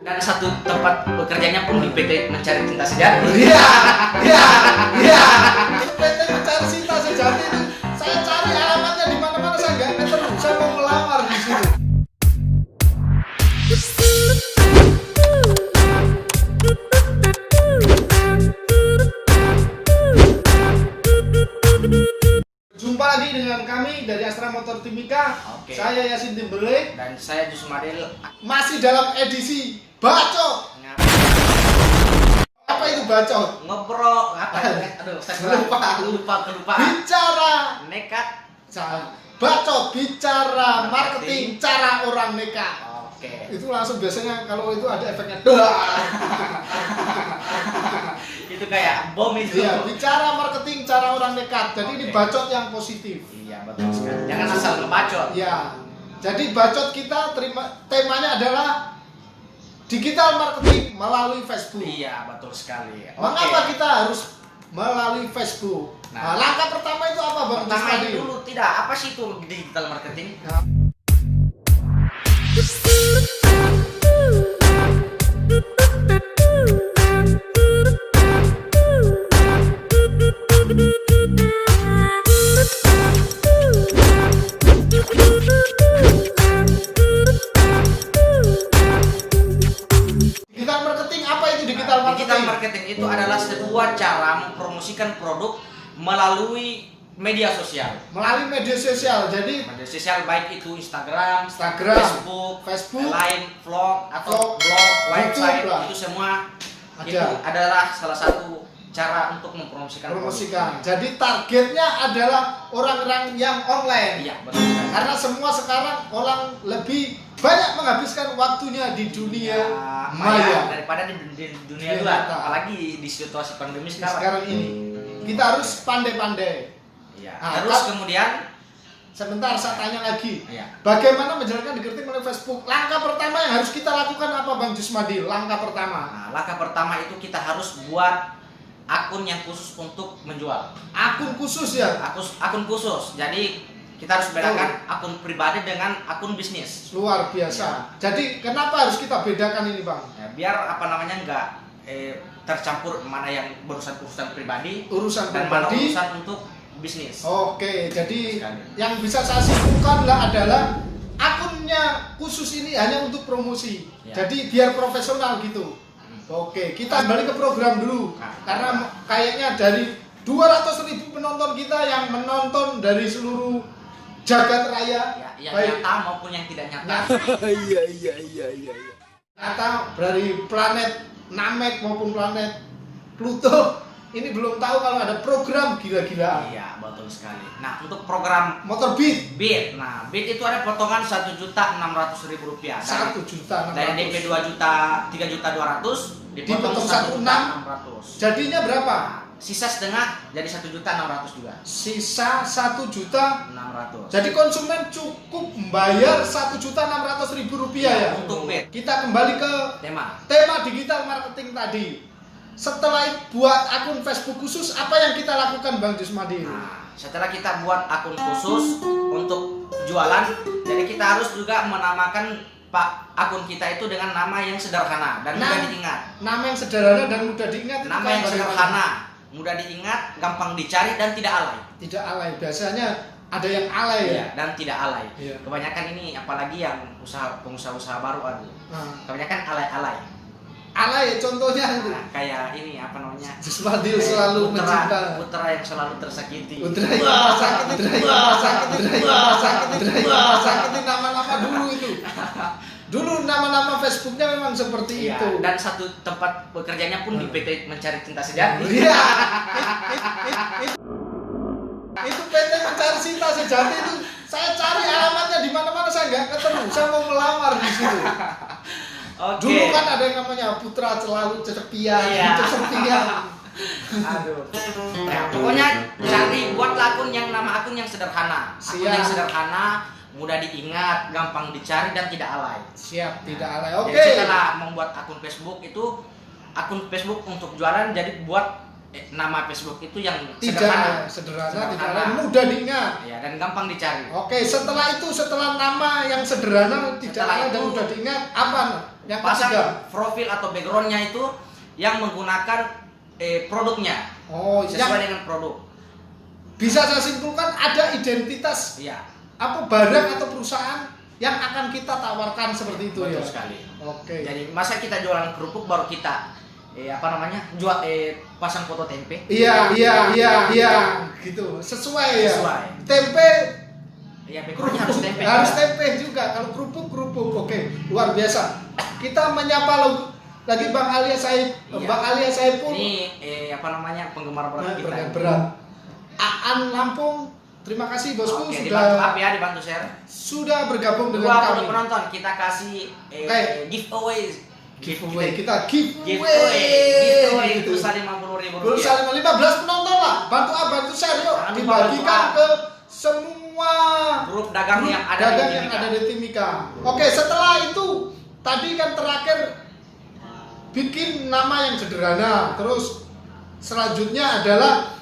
Dan satu tempat bekerjanya pun di PT Mencari Cinta Sejati. Iya. PT Mencari Cinta Sejati itu saya cari alamatnya di mana-mana, saya nggak ketemu. Saya mau melamar di situ. Jumpa lagi dengan kami dari Astra Motor Timika. Oke. Saya Yasin Timberlake. Dan saya Jusmadil. Masih dalam edisi bacot. Apa itu bacot? Ngobrol apa ya? Aduh, saya lupa. Bicara Nekat. bacot, bicara marketing cara orang nekat. Oke. Itu langsung biasanya kalau itu ada efeknya. Itu kayak bom itu. Iya, bicara marketing cara orang nekat. Jadi ini Oke. bacot yang positif. Iya, betul sekali. Jangan asal ngebacot. Ya. Jadi bacot kita temanya adalah digital marketing melalui Facebook. Iya, betul sekali. Oke. Mengapa kita harus melalui Facebook? Nah. Langkah pertama itu apa, Bang? Pertama Jusmadil? itu dulu tidak apa sih itu digital marketing? Ya. Digital marketing apa itu digital marketing? Digital marketing itu adalah sebuah cara mempromosikan produk melalui media sosial. Melalui media sosial. Jadi Media sosial baik itu Instagram, Facebook, Line, vlog atau blog, website YouTube lah. itu semua Ada. itu adalah salah satu cara untuk mempromosikan promosikan. produk. Jadi targetnya adalah orang-orang yang online. Iya, betul sekali. Karena semua sekarang orang lebih banyak menghabiskan waktunya di dunia maya. Daripada di dunia Dunia luar, nyata. apalagi di situasi pandemi sekarang. Sekarang ini kita harus pandai-pandai. Iya. Nah, Terus kemudian Sebentar, saya tanya lagi. iya. Bagaimana menjalankan marketing melalui Facebook? Langkah pertama yang harus kita lakukan apa, Bang Jusmadil? Langkah pertama. Nah, langkah pertama itu kita harus buat akun yang khusus untuk menjual. Akun khusus ya. Akun khusus. Jadi kita harus bedakan akun pribadi dengan akun bisnis. Luar biasa. Jadi kenapa harus kita bedakan ini, Bang? Ya, biar apa namanya nggak tercampur mana yang urusan pribadi Urusan dan mana pribadi. urusan untuk bisnis. Oke, jadi Sekali. yang bisa saya simpulkan adalah akunnya khusus ini hanya untuk promosi. Ya. Jadi biar profesional gitu. Oke, kita kembali ke program dulu. Nah, Karena kayaknya dari 200.000 penonton kita yang menonton dari seluruh jagat raya, Ya, yang baik nyata maupun yang tidak nyata. nyata dari planet Namek maupun planet Pluto, ini belum tahu kalau ada program gila-gilaan. Iya, betul sekali. Nah, untuk program Motor Beat Beat. Nah, Beat itu ada potongan Rp1.600.000. 1 juta Dari 600. DP 3.200.000 dipotong Dipotong 1.600.000. Jadinya berapa? Sisa setengah jadi 1.600.000 juga. Sisa 1 juta. 600. Jadi konsumen cukup membayar 1.600.000 rupiah ya. Untuk Beat. Kita kembali ke Tema. tema digital marketing tadi. Setelah buat akun Facebook khusus, apa yang kita lakukan, Bang Jusmadil? Nah, setelah kita buat akun khusus untuk jualan, jadi kita harus juga menamakan akun kita itu dengan nama yang sederhana dan mudah diingat. Nama yang sederhana dan mudah diingat. itu Nama kayak yang bagaimana? sederhana, mudah diingat, gampang dicari dan tidak alay. Tidak alay. Biasanya ada yang alay ya. Iya, dan tidak alay. Iya. Kebanyakan ini apalagi yang pengusaha-usaha baru ada. Nah, Kebanyakan alay-alay. alay contohnya itu. Nah, kayak ini apa namanya? Jusmadil selalu mencinta. Putra yang selalu tersakiti. Putra yang sakiti nama-nama dulu itu. Dulu nama-nama Facebooknya memang seperti Iya, itu. dan satu tempat bekerjanya pun di PT Mencari Cinta Sejati. Iya. Itu PT Mencari Cinta Sejati itu saya cari alamatnya di mana-mana, saya nggak ketemu. Saya mau melamar di situ. Oke. Dulu kan ada yang namanya Putra selalu kesepian, Iya. kesepian. Aduh. Ya, pokoknya buatlah nama akun yang sederhana. Akun Siap. yang sederhana, mudah diingat, gampang dicari dan tidak alay. Siap, tidak alay. Jadi Oke. setelah membuat akun Facebook itu akun Facebook untuk jualan, jadi buat nama Facebook itu yang Tidak sederhana, tidak alay, mudah diingat. Ya, dan gampang dicari. Oke, setelah itu, setelah nama yang sederhana, tidak Setelah alay dan itu- mudah diingat, apa? Yang pasang ketiga. profil atau backgroundnya itu yang menggunakan produknya Oh, sesuai yang dengan produk. bisa saya simpulkan ada identitas Iya, apa barang atau perusahaan yang akan kita tawarkan seperti itu betul ya. sekali. Oke. Jadi masa kita jualan kerupuk baru kita jual pasang foto tempe. Iya, gitu. Sesuai ya. Sesuai. Tempe Ya, backgroundnya harus tempe. harus juga. tempe juga. Kalau kerupuk. Oke, luar biasa. Kita menyapa lagi Bang Alia Said. Iya. Bang Alia Said pun Ini penggemar berat kita. berat. Aan Lampung, terima kasih bosku Oke, dibantu sudah dibantu share. sudah bergabung dengan Dua kami. penonton kita kasih Oke. giveaway. Kita giveaway. Giveaway Gitu. pulsa 50.000 Pulsa 15 penonton lah. Bantu share yuk. Jangan lupa Dibagikan bantu ke semua grup dagang yang ada dagang di yang Timika. ada di Timika. Oke, setelah itu tadi kan terakhir bikin nama yang sederhana. Terus selanjutnya adalah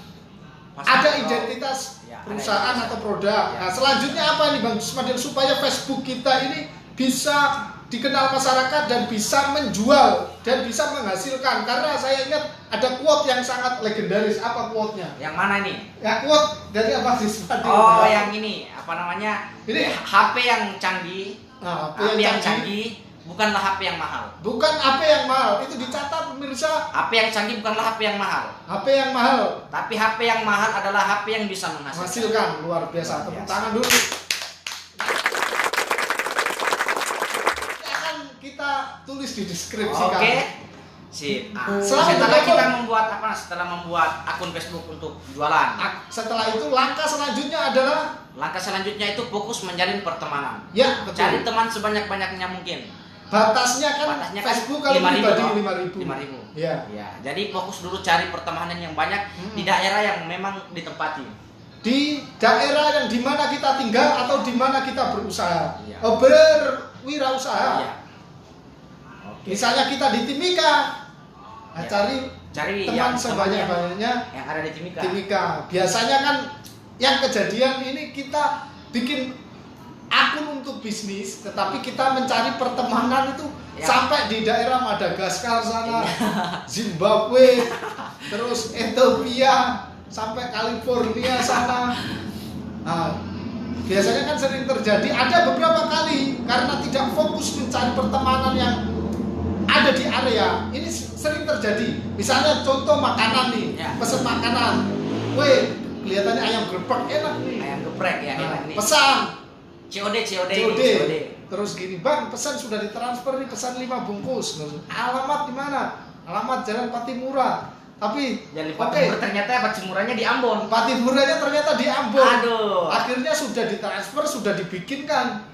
ada identitas Ya, ada perusahaan identitas. atau produk. Ya. Nah, selanjutnya apa nih Bang Jusmadil supaya Facebook kita ini bisa dikenal masyarakat dan bisa menjual dan bisa menghasilkan? Karena saya ingat ada quote yang sangat legendaris. Apa quote-nya? Yang mana nih? Ya quote dari apa Jusmadil? Oh, yang ini Ini. HP yang canggih. Nah, HP yang canggih bukanlah HP yang mahal. bukan HP yang mahal. Itu dicatat pemirsa. HP yang canggih bukanlah HP yang mahal. HP yang mahal Tapi HP yang mahal adalah HP yang bisa menghasilkan. menghasilkan. Luar biasa. Tepuk Luar biasa. tangan dulu. Akan kita tulis di deskripsi Oke. kan. Sip. Selamat Setelah bergabung. kita membuat akun Facebook untuk jualan. Setelah itu langkah selanjutnya adalah Langkah selanjutnya itu fokus menjalin pertemanan. ya Cari betul. teman sebanyak-banyaknya mungkin. Batasnya kan Batasnya kan Facebook kalau 5.000 pribadi toh. 5.000. 5.000. Ya. Ya, jadi fokus dulu cari pertemanan yang banyak di daerah yang memang ditempati. Di daerah yang dimana kita tinggal atau dimana kita berusaha. Iya. Berwirausaha. Iya. Oke. Misalnya kita di Timika. Nah, Ya. cari yang teman sebanyak-banyaknya yang ada di Timika. Timika. Biasanya kan yang kejadian ini kita bikin akun untuk bisnis, tetapi kita mencari pertemanan itu Ya. sampai di daerah Madagaskar sana, Zimbabwe, terus Ethiopia, sampai California sana. Nah, biasanya kan sering terjadi. Ada beberapa kali karena tidak fokus mencari pertemanan yang ada di area. Ini sering terjadi. Misalnya contoh makanan nih, Ya. pesen makanan. Weh, kelihatannya ayam geprek enak nih. Ayam geprek ya, Nah, enak nih. pesan COD. COD. Terus gini, Bang, pesan sudah ditransfer nih, pesan 5 bungkus. Alamat di mana? Alamat Jalan Patimura. Tapi Jadi oke, ternyata Patimuranya di Ambon. Patimuranya ternyata di Ambon. Aduh. Akhirnya sudah ditransfer, sudah dibikinkan.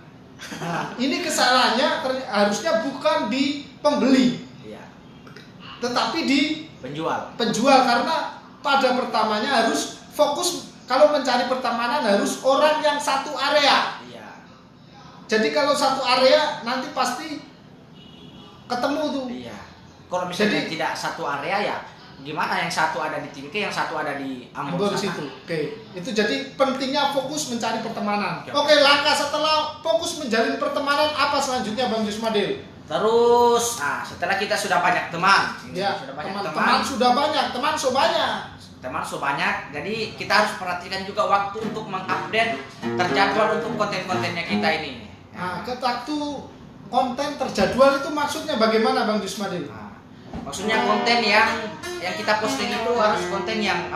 Nah, ini kesalahannya harusnya bukan di pembeli, Iya. tetapi di Penjual. karena pada pertamanya harus fokus. Kalau mencari pertemanan harus orang yang satu area. Iya. Jadi kalau satu area nanti pasti ketemu tuh. Iya. Kalau misalnya Jadi- tidak satu area ya gimana, yang satu ada di Timika, yang satu ada di Ambon Ambon sana. situ. Oke. Itu jadi pentingnya fokus mencari pertemanan. Oke. Oke, langkah setelah fokus menjalin pertemanan apa selanjutnya Bang Jusmadil? Terus, setelah kita sudah banyak teman, Ya, sudah banyak teman sudah banyak, teman so banyak. teman so banyak, jadi kita harus perhatikan juga waktu untuk mengupdate terjadwal untuk konten-kontennya kita ini. Nah, waktu konten terjadwal itu maksudnya bagaimana Bang Jusmadil? Nah, maksudnya konten yang kita posting itu harus konten yang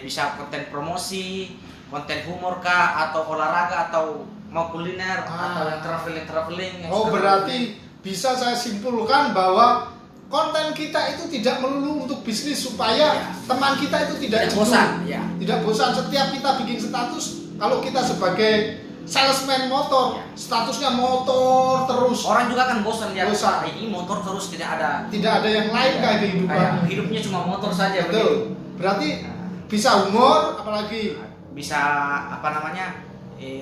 bisa konten promosi, konten humor kah, atau olahraga, atau mau kuliner, atau yang traveling. Oh, berarti bisa saya simpulkan bahwa konten kita itu tidak melulu untuk bisnis supaya teman kita itu tidak jenuh. bosan, ya. Tidak bosan. Setiap kita bikin status, kalau kita sebagai salesman motor, Ya. statusnya motor terus. Orang juga kan bosan lihat Bosan. ini motor terus, tidak ada Tidak ada yang lain kayak kehidupan. kayak hidupnya cuma motor saja begitu. Betul. Berarti bisa humor, apalagi Bisa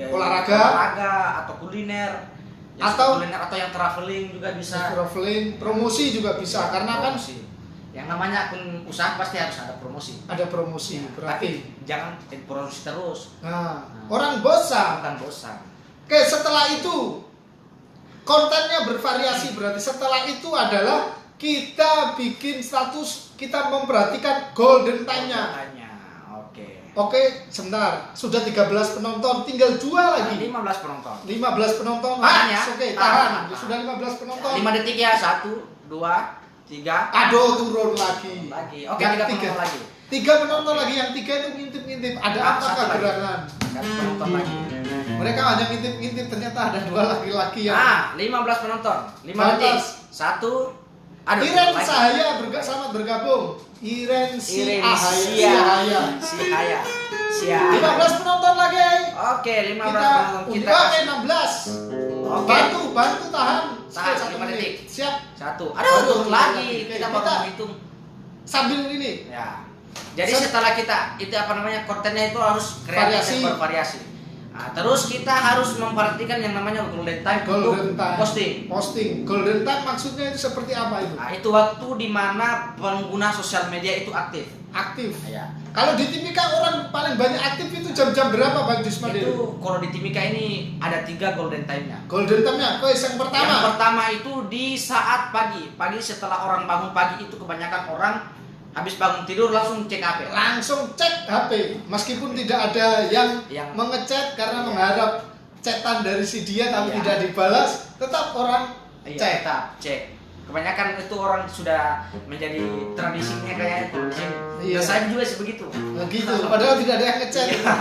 olahraga atau kuliner. Atau- kuliner atau yang traveling juga bisa. traveling, promosi juga bisa karena kan Promosi. Yang namanya akun usaha pasti harus ada promosi. ada promosi. Tapi Berarti jangan promosi terus. nah, orang bosan. Bukan bosan. Oke, setelah itu kontennya bervariasi, berarti setelah itu adalah kita bikin status, kita memperhatikan golden time-nya. Oke. Oke, sebentar. Sudah 13 penonton, tinggal 2 lagi. 15 penonton. 15 penonton. Tahan ya. Oke, Tahan. tahan. Sudah 15 penonton. 5 detik ya. 1, 2, 3. Aduh, turun lagi. Oke, Yang 3 tiga. penonton lagi. 3 penonton lagi, yang 3 itu ngintip-ngintip. Ada apa Satu lagi. gerangan? 1 penonton lagi. Mereka hanya ngintip-ngintip, ternyata ada 2 laki-laki yang 15 penonton. 5 detik. Pantas. 1. Aduh. Iren lagi. Sahaya selamat bergabung. Iren Sihaya. 15 penonton lagi. Oke, 15 Kita penonton kita. oke 16. Oke. Bantu tahan. Tahan, 1 5 menit. detik. Siap. 1. Aduh, turun lagi. Oke, Kita baru kita- menghitung. Sambil ini. Ya. Jadi setelah kita itu apa namanya kontennya itu harus kreatif dan bervariasi. Nah, terus kita harus memperhatikan yang namanya golden time Golden untuk time. posting. Golden time maksudnya itu seperti apa itu? Nah, itu waktu di mana pengguna sosial media itu aktif. Aktif. Ya. Kalau di Timika orang paling banyak aktif itu jam-jam berapa Bang Jusmadil? Itu kalau di Timika ini ada 3 golden time-nya. Golden time-nya, yang pertama. Yang pertama itu di saat pagi. Pagi setelah orang bangun pagi itu kebanyakan orang habis bangun tidur langsung cek HP. Langsung cek HP, meskipun tidak ada yang mengechat karena mengharap chatan dari si dia tapi tidak dibalas, tetap orang cek. Tetap cek. Kebanyakan itu orang sudah menjadi tradisinya kayak itu di sini. Iya. Dan saya juga sebegitu. Begitu, padahal tidak ada yang ngechat. Iya.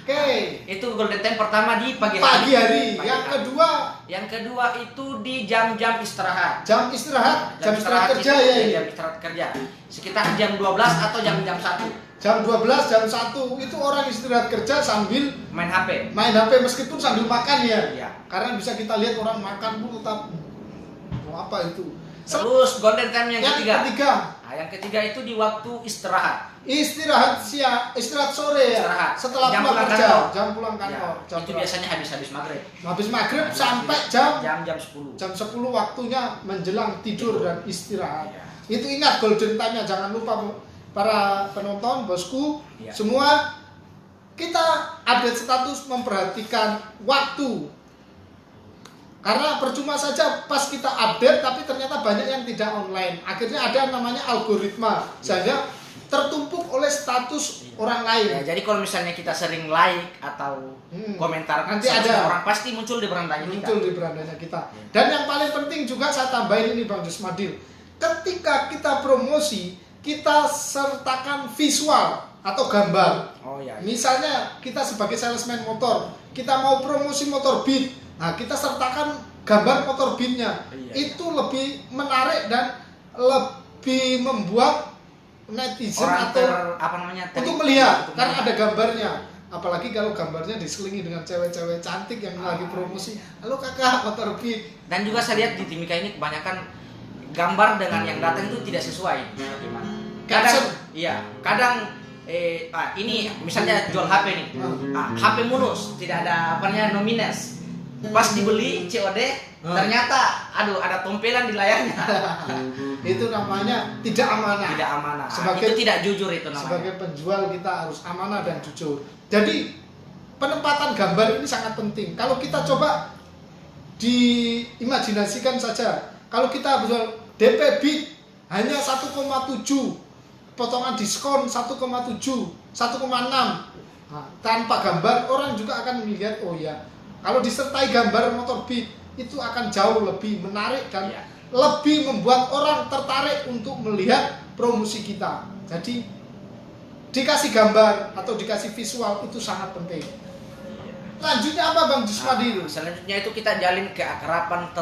Oke. Itu golden time pertama di pagi hari. Pagi hari. Pagi Yang hari. kedua, Yang kedua itu di jam-jam istirahat. jam istirahat kerja itu ya. di jam istirahat kerja. Sekitar jam 12 atau jam 1. Jam 12, jam 1 itu orang istirahat kerja sambil Main HP. main HP meskipun sambil makan ya. Iya. Karena bisa kita lihat orang makan pun tetap apa itu. Terus golden time yang ketiga. Nah, yang ketiga itu di waktu istirahat. Istirahat siang, istirahat sore ya. Istirahat. Setelah Jam pulang pulang kerja, kantor. jam pulang kantor. Ya, Jam itu berapa? biasanya habis maghrib. Habis maghrib sampai jam Jam 10. 10 waktunya menjelang tidur dan istirahat. Ya. Itu ingat golden time-nya, jangan lupa para penonton, bosku, Ya. semua kita update status memperhatikan waktu. Karena percuma saja pas kita update tapi ternyata banyak yang tidak online. Akhirnya ada namanya algoritma sehingga tertumpuk oleh status orang lain. Ya, jadi kalau misalnya kita sering like atau komentar Nanti statusnya ada. orang pasti muncul di berandanya kita. Muncul di berandanya kita. Dan yang paling penting juga saya tambahin ini Bang Jusmadil. Ketika kita promosi, kita sertakan visual atau gambar. Oh ya. Misalnya kita sebagai salesman motor, kita mau promosi motor Beat. Nah, kita sertakan gambar motor Beat-nya. Iya, Itu lebih menarik dan lebih membuat netizen Orang atau apa namanya? untuk melihat untuk karena melihat. ada gambarnya. Apalagi kalau gambarnya diselingi dengan cewek-cewek cantik yang lagi promosi. Halo kakak, motor Beat. Dan juga saya lihat di Timika ini kebanyakan gambar dengan yang datang itu tidak sesuai. Gimana? Kadang, iya, kadang ini misalnya jual HP nih, HP mulus, tidak ada apanya nominus. Pas dibeli COD, ternyata aduh ada tompelan di layarnya. Itu namanya tidak amanah. Tidak amanah. Sebagai- Itu tidak jujur itu namanya. Sebagai penjual kita harus amanah dan jujur. Jadi penempatan gambar ini sangat penting. Kalau kita coba diimajinasikan saja, kalau kita jual DP Beat hanya 1,7, potongan diskon 1,7, 1,6. Nah, tanpa gambar orang juga akan melihat oh ya, kalau disertai gambar motor Beat itu akan jauh lebih menarik dan Iya. lebih membuat orang tertarik untuk melihat promosi kita. Jadi dikasih gambar atau dikasih visual itu sangat penting. Lanjutnya apa Bang Jusmadil? Selanjutnya itu kita jalin keakraban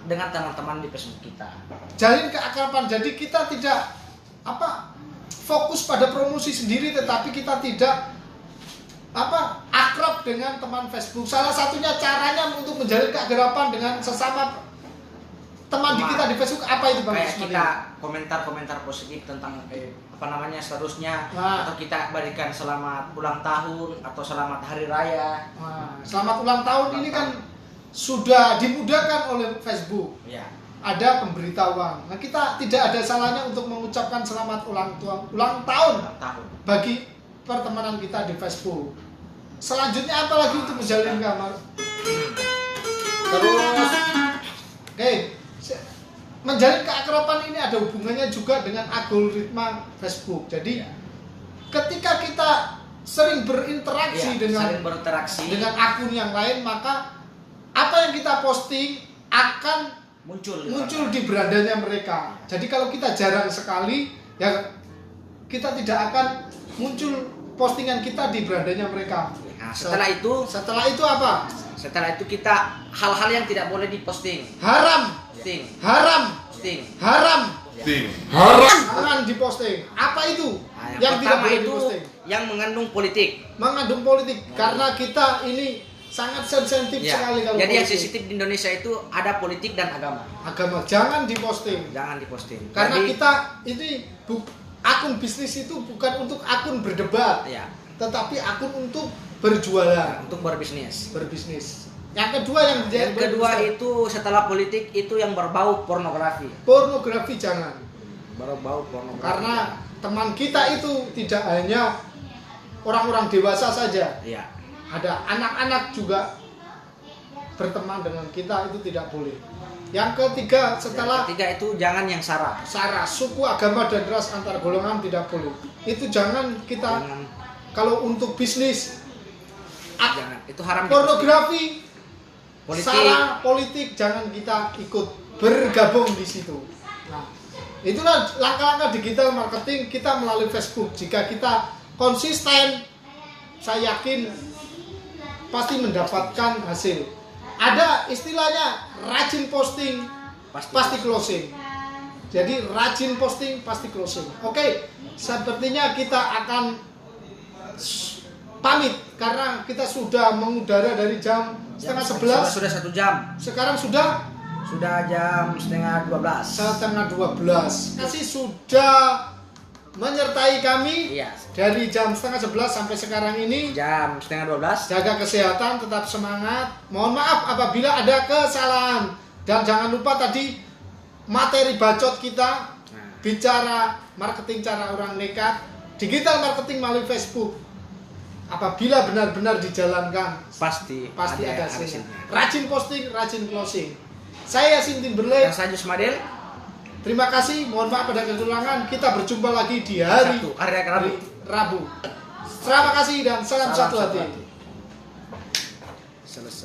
dengan teman-teman di Facebook kita. Jalin keakraban. Jadi kita tidak fokus pada promosi sendiri, tetapi kita tidak akrab dengan teman Facebook. Salah satunya caranya untuk menjalin keakraban dengan sesama teman di kita di Facebook apa itu Bang Kayak Jusmadil? kita komentar-komentar positif tentang seterusnya, Nah. atau kita berikan selamat ulang tahun atau selamat hari raya. Nah, selamat ulang tahun ini kan sudah dimudahkan oleh Facebook. Ya. Ada pemberitahuan. Nah, kita tidak ada salahnya untuk mengucapkan selamat ulang tahun Ulang tahun. bagi pertemanan kita di Facebook. Selanjutnya apa lagi untuk menjalin kamar? Terus Oke, menjalin keakraban ini ada hubungannya juga dengan algoritma Facebook. Jadi ketika kita sering berinteraksi saling berinteraksi dengan akun yang lain, maka apa yang kita posting akan muncul di berandanya mereka. Jadi kalau kita jarang sekali, ya kita tidak akan muncul postingan kita di berandanya mereka. Nah, setelah itu apa? Setelah itu kita hal-hal yang tidak boleh diposting. Haram. Jangan diposting. Apa itu? Nah, yang tidak boleh itu diposting. Yang mengandung politik. Karena kita ini sangat sensitif sekali kalau jadi politik. yang sensitif di Indonesia itu ada politik dan agama. Jangan diposting. Karena jadi, kita ini akun bisnis itu bukan untuk akun berdebat, tetapi akun untuk berjualan, untuk berbisnis. Yang kedua itu setelah politik itu yang berbau pornografi. Jangan. Berbau pornografi. Karena teman kita itu tidak hanya orang-orang dewasa saja. Ada anak-anak juga berteman dengan kita, itu tidak boleh. Yang ketiga itu jangan yang sara, suku, agama dan ras antar golongan tidak boleh. Itu jangan kita. Kalau untuk bisnis, jangan. Itu haram. Pornografi, sara, politik jangan kita ikut bergabung di situ. Nah, itulah langkah-langkah digital marketing kita melalui Facebook. Jika kita konsisten, saya yakin pasti mendapatkan hasil. Ada istilahnya rajin posting pasti closing. Jadi rajin posting pasti closing. Oke, sepertinya kita akan pamit karena kita sudah mengudara dari jam setengah 11. Sudah 1 jam. Sekarang sudah jam setengah 12. Kasih sudah menyertai kami dari jam setengah 11 sampai sekarang ini jam setengah 12. Jaga kesehatan, tetap semangat. Mohon maaf apabila ada kesalahan, dan jangan lupa tadi materi bacot kita bicara marketing cara orang nekat, digital marketing melalui Facebook. Apabila benar-benar dijalankan pasti ada hasilnya. Rajin posting, rajin closing. Saya Yasin Timberlake. Saya Jusmadil. Terima kasih, mohon maaf pada kekurangan. Kita berjumpa lagi di hari Rabu. Terima kasih dan salam satu hati. Selesai.